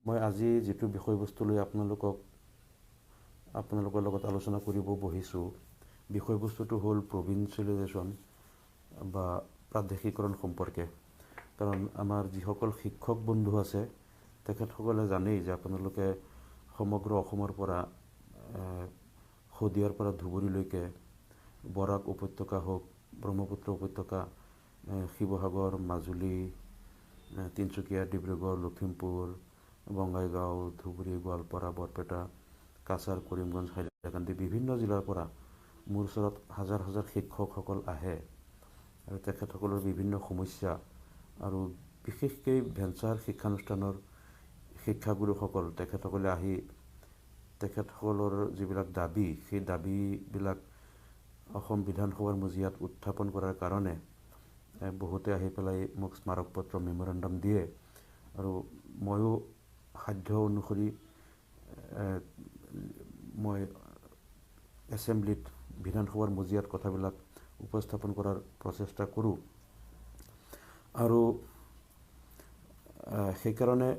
মই আজি যেটো বিষয়বস্তু লৈ আপোনালোকৰ লগত আলোচনা কৰিব বহিছোঁ, বিষয়বস্তুটো হ'ল provincialization বা প্ৰাদেশিকৰণ সম্পৰ্কে। কাৰণ আমাৰ যিসকল শিক্ষক বন্ধু আছে তেখেতসকলে জানেই যে আপোনালোকে সমগ্ৰ অসমৰ পৰা শদিয়াৰ পৰা ধুবুৰীলৈকে বৰাক উপত্যকা হওক, ব্ৰহ্মপুত্ৰ উপত্যকা, শিৱসাগৰ, মাজুলী, তিনিচুকীয়া, ডিব্ৰুগড়, লখিমপুৰ, বঙাইগাঁও, ধুবুৰী, গোৱালপাৰা, বৰপেটা, কাছাৰ, কৰিমগঞ্জ, হাইলাকান্দি বিভিন্ন জিলাৰ পৰা মোৰ ওচৰত হাজাৰ হাজাৰ শিক্ষকসকল আহে আৰু তেখেতসকলৰ বিভিন্ন সমস্যা আৰু বিশেষকৈ ভেঞ্চাৰ শিক্ষানুষ্ঠানৰ শিক্ষাগুৰুসকল তেখেতসকলে আহি তেখেতসকলৰ যিবিলাক দাবী সেই দাবীবিলাক অসম বিধানসভাৰ মজিয়াত উত্থাপন কৰাৰ কাৰণে বহুতে আহি পেলাই মোক স্মাৰক পত্ৰ মেমৰেণ্ডাম দিয়ে আৰু ময়ো সাধ্য অনুসৰি মই এছেম্বলিত বিধানসভাৰ মজিয়াত কথাবিলাক উপস্থাপন কৰাৰ প্ৰচেষ্টা কৰোঁ আৰু সেইকাৰণে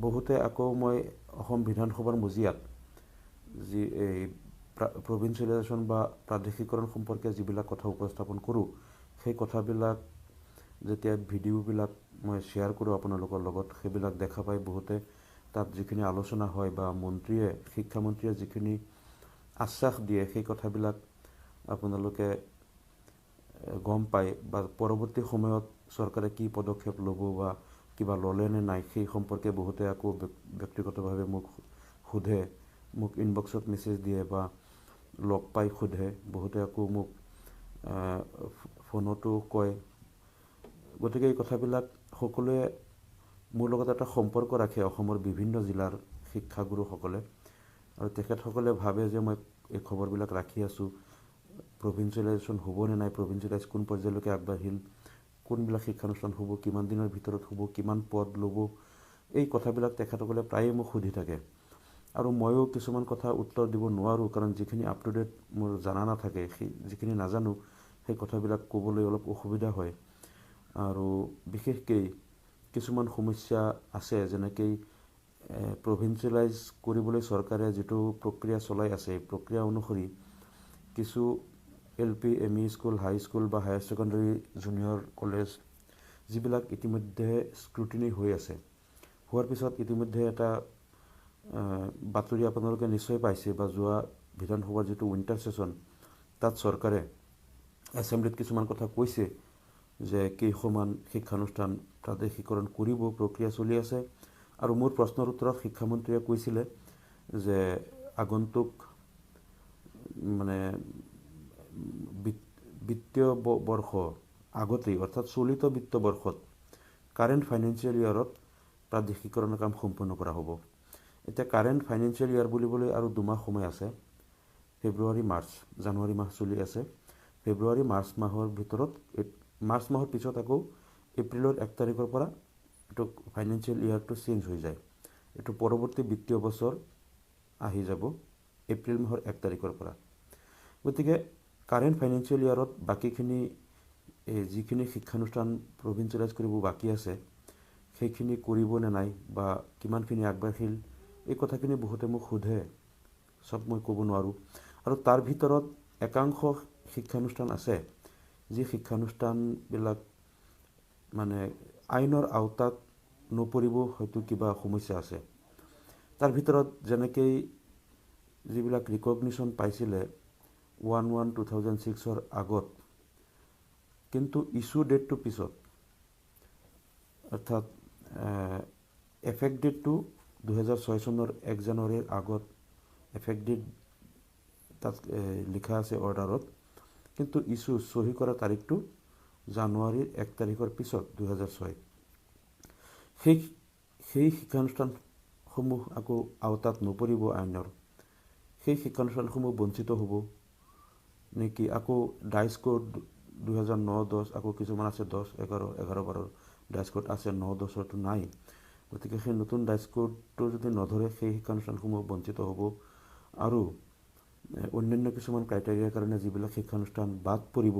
বহুতে আকৌ মই অসম বিধানসভাৰ মজিয়াত যি এই provincialization বা প্ৰাদেশিকৰণ সম্পৰ্কে যিবিলাক কথা উপস্থাপন কৰোঁ সেই কথাবিলাক যেতিয়া ভিডিঅ'বিলাক মই শ্বেয়াৰ কৰোঁ আপোনালোকৰ লগত, সেইবিলাক দেখা পাই বহুতে তাত যিখিনি আলোচনা হয় বা শিক্ষামন্ত্ৰীয়ে যিখিনি আশ্বাস দিয়ে সেই কথাবিলাক আপোনালোকে গম পায় বা পৰৱৰ্তী সময়ত চৰকাৰে কি পদক্ষেপ ল'ব বা কিবা ল'লে নে নাই সেই সম্পৰ্কে বহুতে আকৌ ব্যক্তিগতভাৱে মোক সোধে, মোক ইনবক্সত মেছেজ দিয়ে বা লগ পাই সোধে, বহুতে আকৌ মোক ফোনতো কয়। গতিকে এই কথাবিলাক সকলোৱে মোৰ লগত এটা সম্পৰ্ক ৰাখে অসমৰ বিভিন্ন জিলাৰ শিক্ষাগুৰুসকলে আৰু তেখেতসকলে ভাবে যে মই এই খবৰবিলাক ৰাখি আছোঁ, provincialization হ'ব নে নাই, provincialize কোন পৰ্যায়লৈকে আগবাঢ়িল, কোনবিলাক শিক্ষানুষ্ঠান হ'ব, কিমান দিনৰ ভিতৰত হ'ব, কিমান পদ ল'ব, এই কথাবিলাক তেখেতসকলে প্ৰায়ে মোক সুধি থাকে আৰু ময়ো কিছুমান কথা উত্তৰ দিব নোৱাৰোঁ কাৰণ যিখিনি আপ টু ডেট মোৰ জানা নাথাকে, যিখিনি নাজানো সেই কথাবিলাক ক'বলৈ অলপ অসুবিধা হয় আৰু বিশেষকৈ কিছুমান সমস্যা আছে যেনেকৈ provincialize কৰিবলৈ চৰকাৰে যিটো প্ৰক্ৰিয়া চলাই আছে এই প্ৰক্ৰিয়া অনুসৰি কিছু LP, ME স্কুল, হাই স্কুল বা হায়াৰ ছেকেণ্ডাৰী, জুনিয়ৰ কলেজ যিবিলাক ইতিমধ্যে স্ক্ৰুটিনি হৈ আছে, হোৱাৰ পিছত ইতিমধ্যে এটা বাতৰি আপোনালোকে নিশ্চয় পাইছে বা যোৱা বিধানসভাৰ যিটো উইণ্টাৰ ছেছন তাত চৰকাৰে এছেম্বলিত কিছুমান কথা কৈছে যে কেইখনমান শিক্ষানুষ্ঠান প্ৰাদেশিকৰণ কৰিব, প্ৰক্ৰিয়া চলি আছে আৰু মোৰ প্ৰশ্নৰ উত্তৰত শিক্ষামন্ত্ৰীয়ে কৈছিলে যে আগন্তুক মানে বিত্তীয় বৰ্ষ আগতেই অৰ্থাৎ চলিত বিত্ত বৰ্ষত কাৰেণ্ট ফাইনেন্সিয়েল ইয়াৰত প্ৰাদেশিকৰণৰ কাম সম্পূৰ্ণ কৰা হ'ব। এতিয়া কাৰেণ্ট ফাইনেন্সিয়েল ইয়াৰ বুলিবলৈ আৰু 2 মাহ সময় আছে, ফেব্ৰুৱাৰী, মাৰ্চ, জানুৱাৰী মাহ চলি আছে, ফেব্ৰুৱাৰী, মাৰ্চ মাহৰ ভিতৰত, মাৰ্চ মাহৰ পিছত আকৌ এপ্ৰিলৰ 1 তাৰিখৰ পৰা এইটো ফাইনেন্সিয়েল ইয়াৰটো চেঞ্জ হৈ যায়, এইটো পৰৱৰ্তী বিত্তীয় বছৰ আহি যাব এপ্ৰিল মাহৰ 1 তাৰিখৰ পৰা। গতিকে কাৰেণ্ট ফাইনেন্সিয়েল ইয়াৰত বাকীখিনি যিখিনি শিক্ষানুষ্ঠান প্ৰভিঞ্চিয়েলাইজ কৰিব বাকী আছে সেইখিনি কৰিব নে নাই বা কিমানখিনি আগবাঢ়িল এই কথাখিনি বহুতে মোক সোধে, চব মই ক'ব নোৱাৰোঁ আৰু তাৰ ভিতৰত একাংশ শিক্ষানুষ্ঠান আছে যি শিক্ষানুষ্ঠানবিলাক মানে আইনৰ আওতাত নপৰিব, হয়তো কিবা সমস্যা আছে। তাৰ ভিতৰত যেনেকৈ যিবিলাক ৰিকগনিশ্যন পাইছিলে 1/1/2006 আগত কিন্তু ইছ্যু ডেটটো পিছত, অৰ্থাৎ এফেক্ট ডেটটো 2006 চনৰ 1 জানুৱাৰীৰ আগত এফেক্ট ডেট তাত লিখা আছে অৰ্ডাৰত, কিন্তু ইছ্যু চহী কৰা তাৰিখটো জানুৱাৰীৰ 1 তাৰিখৰ পিছত 2006। সেই শিক্ষানুষ্ঠানসমূহ আকৌ আওতাত নপৰিব আইনৰ, সেই শিক্ষানুষ্ঠানসমূহ বঞ্চিত হ'ব নেকি? আকৌ ডাইচ কোড 2009-10 আকৌ কিছুমান আছে 10, 11, 11-12 ডাইচ কোড আছে, 9-10ৰটো নাই। গতিকে সেই নতুন ডাইচ কোডটো যদি নধৰে সেই শিক্ষানুষ্ঠানসমূহ বঞ্চিত হ'ব আৰু অন্যান্য কিছুমান ক্ৰাইটেৰিয়াৰ কাৰণে যিবিলাক শিক্ষানুষ্ঠান বাদ পৰিব,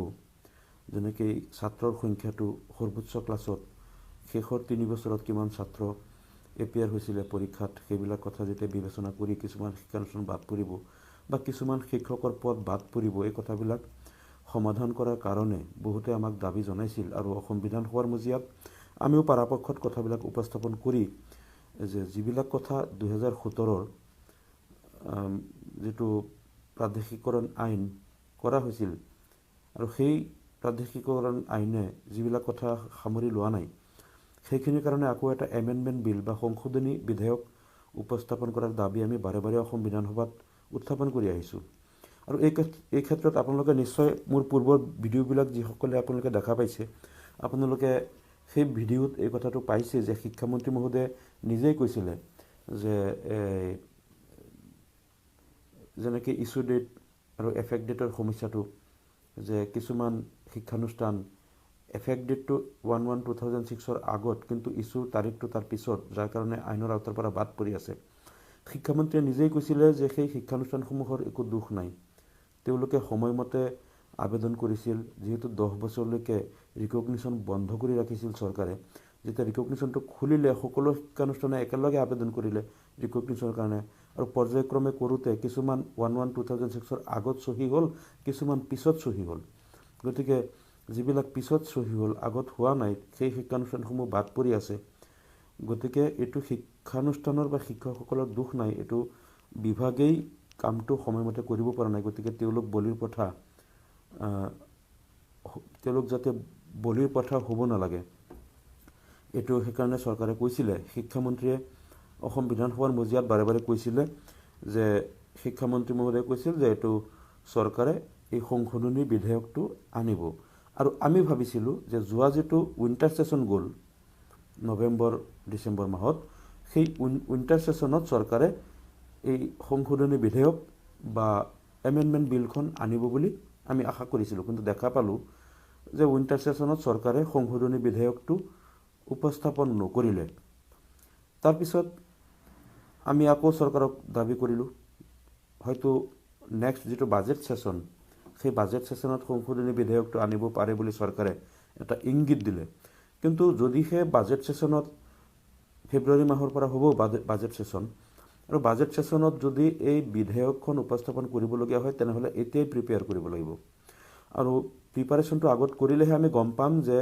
যেনেকৈ ছাত্ৰৰ সংখ্যাটো সৰ্বোচ্চ ক্লাছত শেষৰ 3 বছৰত কিমান ছাত্ৰ এপিয়াৰ হৈছিলে পৰীক্ষাত সেইবিলাক কথা যেতিয়া বিবেচনা কৰি কিছুমান শিক্ষানুষ্ঠান বাদ পৰিব বা কিছুমান শিক্ষকৰ পদ বাদ পৰিব, এই কথাবিলাক সমাধান কৰাৰ কাৰণে বহুতে আমাক দাবী জনাইছিল। আৰু অসম বিধানসভাৰ মজিয়াত আমিও পৰাপক্ষত কথাবিলাক উপস্থাপন কৰি যে যিবিলাক কথা 2017 যিটো প্ৰাদেশিকৰণ আইন কৰা হৈছিল আৰু সেই প্ৰাদেশিকৰণ আইনে যিবিলাক কথা সামৰি লোৱা নাই, সেইখিনিৰ কাৰণে আকৌ এটা এমেণ্ডমেণ্ট বিল বা সংশোধনী বিধেয়ক উপস্থাপন কৰাৰ দাবী আমি বাৰে বাৰে অসম বিধানসভাত উত্থাপন কৰি আহিছোঁ। আৰু এই ক্ষেত্ৰত আপোনালোকে নিশ্চয় মোৰ পূৰ্বৰ ভিডিঅ'বিলাক যিসকলে আপোনালোকে দেখা পাইছে, আপোনালোকে সেই ভিডিঅ'ত এই কথাটো পাইছে যে শিক্ষামন্ত্ৰী মহোদয়ে নিজেই কৈছিলে যে যেনেকৈ ইছ্যু ডেট আৰু এফেক্ট ডেটৰ সমস্যাটো, যে কিছুমান শিক্ষানুষ্ঠান এফেক্ট ডেটটো 1/1/2006 আগত কিন্তু ইছ্যুৰ তাৰিখটো তাৰ পিছত, যাৰ কাৰণে আইনৰ আওতাৰ পৰা বাদ পৰি আছে। শিক্ষামন্ত্ৰীয়ে নিজেই কৈছিলে যে সেই শিক্ষানুষ্ঠানসমূহৰ একো দোষ নাই, তেওঁলোকে সময়মতে আবেদন কৰিছিল। যিহেতু 10 বছৰলৈকে ৰিকগনিশ্যন বন্ধ কৰি ৰাখিছিল চৰকাৰে, যেতিয়া ৰিকগনিশ্যনটো খুলিলে সকলো শিক্ষানুষ্ঠানে একেলগে আবেদন কৰিলে ৰিকগনিশ্যনৰ কাৰণে, আৰু পৰ্যায়ক্ৰমে কৰোঁতে কিছুমান 1/1/2006 আগত চহী হ'ল, কিছুমান পিছত চহী হ'ল। গতিকে যিবিলাক পিছত চহী হ'ল, আগত হোৱা নাই, সেই শিক্ষানুষ্ঠানসমূহ বাদ পৰি আছে। গতিকে এইটো শিক্ষানুষ্ঠানৰ বা শিক্ষকসকলৰ দোষ নাই, এইটো বিভাগেই কামটো সময়মতে কৰিব পৰা নাই। গতিকে তেওঁলোক যাতে বলিৰ পঠা হ'ব নালাগে, এইটো সেইকাৰণে চৰকাৰে কৈছিলে। শিক্ষামন্ত্ৰীয়ে অসম বিধানসভাৰ মজিয়াত বাৰে বাৰে কৈছিলে যে শিক্ষামন্ত্ৰী মহোদয়ে কৈছিল যে এইটো চৰকাৰে এই সংশোধনী বিধেয়কটো আনিব। আৰু আমি ভাবিছিলোঁ যে যোৱা যিটো উইণ্টাৰ ছেশ্যন গ'ল নৱেম্বৰ-ডিচেম্বৰ মাহত, সেই উইণ্টাৰ ছেশ্যনত চৰকাৰে এই সংশোধনী বিধেয়ক বা এমেণ্ডমেণ্ট বিলখন আনিব বুলি আমি আশা কৰিছিলোঁ। কিন্তু দেখা পালোঁ যে উইণ্টাৰ ছেশ্যনত চৰকাৰে সংশোধনী বিধেয়কটো উপস্থাপন নকৰিলে। তাৰপিছত আমি আকৌ চৰকাৰক দাবী কৰিলোঁ, হয়তো নেক্সট যিটো বাজেট ছেশ্যন, সেই বাজেট ছেশ্যনত সংশোধনী বিধেয়কটো আনিব পাৰে বুলি চৰকাৰে এটা ইংগিত দিলে। কিন্তু যদিহে বাজেট ছেশ্যনত ফেব্ৰুৱাৰী মাহৰ পৰা হ'ব বাজেট ছেশ্যন, আৰু বাজেট ছেশ্যনত যদি এই বিধেয়কখন উপস্থাপন কৰিবলগীয়া হয়, তেনেহ'লে এতিয়াই প্ৰিপেয়াৰ কৰিব লাগিব। আৰু প্ৰিপাৰেশ্যনটো আগত কৰিলেহে আমি গম পাম যে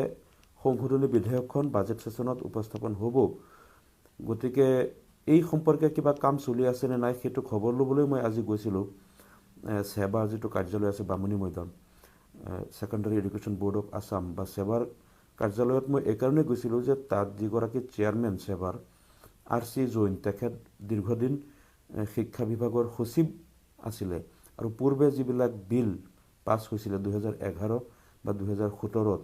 সংশোধনী বিধেয়কখন বাজেট ছেশ্যনত উপস্থাপন হ'ব। গতিকে এই সম্পৰ্কে কিবা কাম চলি আছে নে নাই, সেইটো খবৰ ল'বলৈ মই আজি গৈছিলোঁ ছেবাৰ যিটো কাৰ্যালয় আছে Bamuni Maidam, secondary education board of Assam বা ছেবাৰ কাৰ্যালয়ত মই এইকাৰণেই গৈছিলোঁ যে তাত যিগৰাকী চেয়াৰমেন ছেবাৰ RC জৈন, তেখেত দীৰ্ঘদিন শিক্ষা বিভাগৰ সচিব আছিলে। আৰু পূৰ্বে যিবিলাক বিল পাছ হৈছিলে 2011 বা 2017,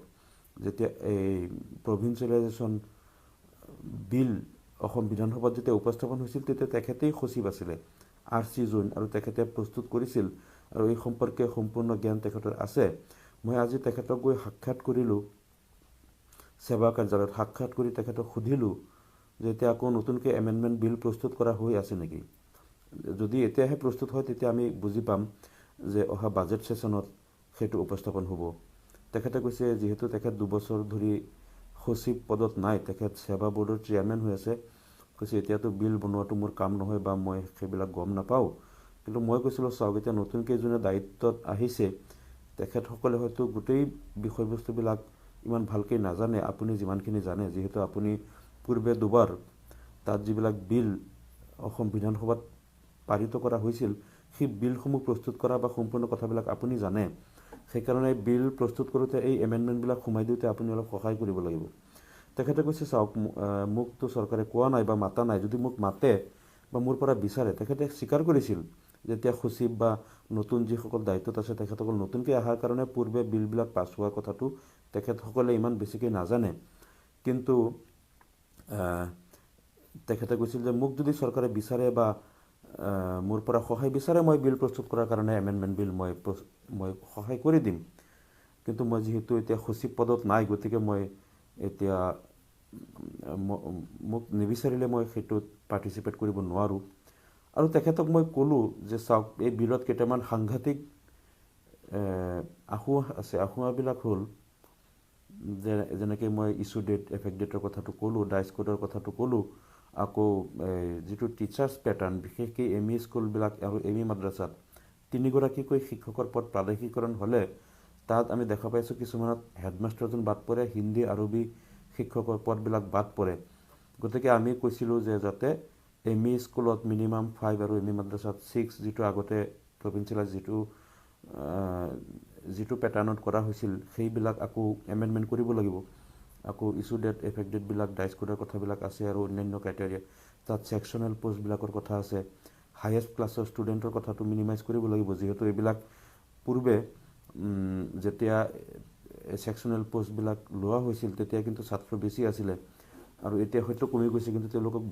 যেতিয়া এই প্ৰভিncialization বিল অসম বিধানসভাত যেতিয়া উপস্থাপন হৈছিল, তেতিয়া তেখেতেই সচিব আছিলে RC জৈন, আৰু তেখেতে প্ৰস্তুত কৰিছিল আৰু এই সম্পৰ্কে সম্পূৰ্ণ জ্ঞান তেখেতৰ আছে। মই আজি তেখেতক গৈ সাক্ষাৎ কৰিলোঁ ছেবা কাৰ্যালয়ত। সাক্ষাৎ কৰি তেখেতক সুধিলোঁ যে এতিয়া আকৌ নতুনকৈ এমেণ্ডমেণ্ট বিল প্ৰস্তুত কৰা হৈ আছে নেকি। যদি এতিয়াহে প্ৰস্তুত হয়, তেতিয়া আমি বুজি পাম যে অহা বাজেট ছেশ্যনত সেইটো উপস্থাপন হ'ব। তেখেতে কৈছে যিহেতু তেখেত 2 বছৰ ধৰি সচিব পদত নাই, তেখেত ছেবা বোৰ্ডৰ চেয়াৰমেন হৈ আছে, কৈছে এতিয়াতো বিল বনোৱাটো মোৰ কাম নহয় বা মই সেইবিলাক গম নাপাওঁ। কিন্তু মই কৈছিলোঁ চাওক, এতিয়া নতুনকৈ যোনে দায়িত্বত আহিছে, তেখেতসকলে হয়তো গোটেই বিষয়বস্তুবিলাক ইমান ভালকৈ নাজানে, আপুনি যিমানখিনি জানে। যিহেতু আপুনি পূৰ্বে দুবাৰ তাত যিবিলাক বিল অসম বিধানসভাত পাৰিত কৰা হৈছিল, সেই বিলসমূহ প্ৰস্তুত কৰা বা সম্পূৰ্ণ কথাবিলাক আপুনি জানে। সেইকাৰণে বিল প্ৰস্তুত কৰোঁতে এই এমেণ্ডমেণ্টবিলাক সোমাই দিওঁতে আপুনি অলপ সহায় কৰিব লাগিব। তেখেতে কৈছে চাওক, মোকতো চৰকাৰে কোৱা নাই বা মাতা নাই। যদি মোক মাতে বা মোৰ পৰা বিচাৰে, তেখেতে স্বীকাৰ কৰিছিল যেতিয়া সচিব বা নতুন যিসকল দায়িত্বত আছে তেখেতসকল নতুনকৈ অহাৰ কাৰণে পূৰ্বে বিলবিলাক পাছ হোৱাৰ কথাটো তেখেতসকলে ইমান বেছিকৈ নাজানে। কিন্তু তেখেতে কৈছিল যে মোক যদি চৰকাৰে বিচাৰে বা মোৰ পৰা সহায় বিচাৰে, মই বিল প্ৰস্তুত কৰাৰ কাৰণে এমেণ্ডমেণ্ট বিল মই সহায় কৰি দিম। কিন্তু মই যিহেতু এতিয়া সচিব পদত নাই, গতিকে মই এতিয়া মোক নিবিচাৰিলে মই সেইটোত পাৰ্টিচিপেট কৰিব নোৱাৰোঁ। আৰু তেখেতক মই ক'লোঁ যে চাওক, এই বিলত কেইটামান সাংঘাতিক আঁসোৱাহ আছে। আঁসোৱাহবিলাক হ'ল যেনেকৈ মই ইছ্যু ডেট, এফেক্ট ডেটৰ কথাটো ক'লোঁ, ডাইচ কোডৰ কথাটো ক'লোঁ, আকৌ যিটো টিচাৰ্ছ পেটাৰ্ণ বিশেষকৈ এম ই স্কুলবিলাক আৰু এম ই মাদ্ৰাছাত 3গৰাকীকৈ শিক্ষকৰ পদ প্ৰাদেশিকৰণ হ'লে তাত আমি দেখা পাইছোঁ কিছুমানত হেডমাষ্টাৰজন বাদ পৰে, হিন্দী আৰবী শিক্ষকৰ পদবিলাক বাদ পৰে। গতিকে আমি কৈছিলোঁ যে যাতে এম ই স্কুলত মিনিমাম 5 আৰু এম ই মাদ্ৰাছাত 6 যিটো আগতে প্ৰভিঞ্চিয়েলাইজ যিটো পেটাৰ্ণত কৰা হৈছিল সেইবিলাক আকৌ এমেণ্ডমেণ্ট কৰিব লাগিব। আকৌ ইছ্যু ডেট এফেক্ট ডেটবিলাক ডাইচ কোডৰ কথাবিলাক আছে আৰু অন্যান্য ক্ৰাইটেৰিয়া তাত ছেকশ্যনেল পষ্টবিলাকৰ কথা আছে। হায়েষ্ট ক্লাছৰ ষ্টুডেণ্টৰ কথাটো মিনিমাইজ কৰিব লাগিব, যিহেতু এইবিলাক পূৰ্বে যেতিয়া ছেকশ্যনেল পষ্টবিলাক লোৱা হৈছিল তেতিয়া কিন্তু ছাত্ৰ বেছি আছিলে আৰু এতিয়া হয়তো কমি গৈছে, কিন্তু তেওঁলোকক